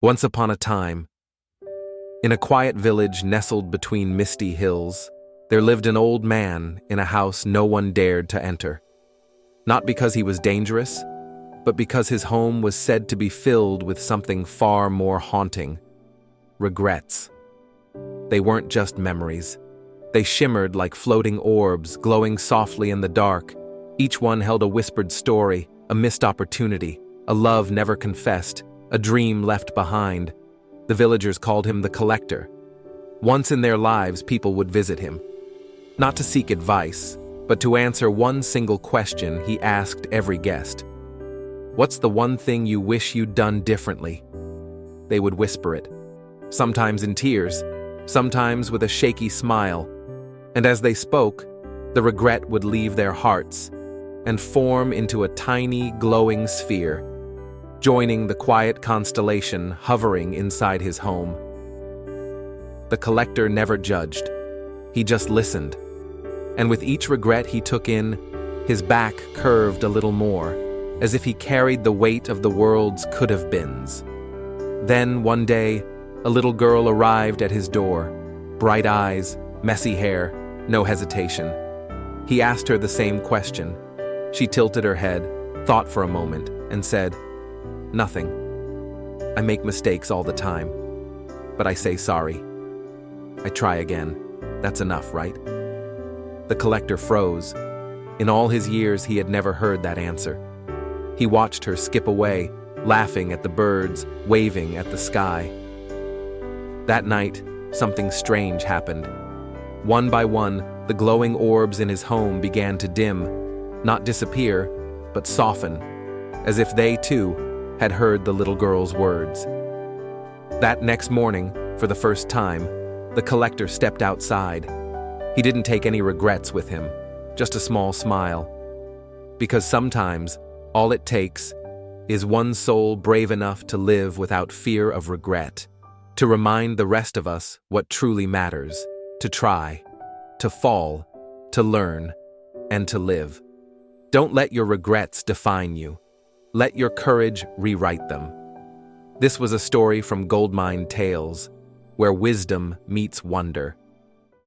Once upon a time, in a quiet village nestled between misty hills, there lived an old man in a house no one dared to enter. Not because he was dangerous, but because his home was said to be filled with something far more haunting: regrets. They weren't just memories. They shimmered like floating orbs, glowing softly in the dark. Each one held a whispered story, a missed opportunity, a love never confessed, a dream left behind. The villagers called him the Collector. Once in their lives, people would visit him, not to seek advice, but to answer one single question he asked every guest. "What's the one thing you wish you'd done differently?" They would whisper it, sometimes in tears, sometimes with a shaky smile. And as they spoke, the regret would leave their hearts and form into a tiny, glowing sphere, joining the quiet constellation hovering inside his home. The Collector never judged. He just listened. And with each regret he took in, his back curved a little more, as if he carried the weight of the world's could-have-beens. Then, one day, a little girl arrived at his door. Bright eyes, messy hair, no hesitation. He asked her the same question. She tilted her head, thought for a moment, and said, "Nothing. I make mistakes all the time, but I say sorry. I try again. That's enough, right?" The Collector froze. In all his years, he had never heard that answer. He watched her skip away, laughing at the birds, waving at the sky. That night, something strange happened. One by one, the glowing orbs in his home began to dim, not disappear, but soften, as if they, too, had heard the little girl's words. That next morning, for the first time, the Collector stepped outside. He didn't take any regrets with him, just a small smile. Because sometimes, all it takes is one soul brave enough to live without fear of regret, to remind the rest of us what truly matters, to try, to fall, to learn, and to live. Don't let your regrets define you. Let your courage rewrite them. This was a story from Goldmind Tales, where wisdom meets wonder.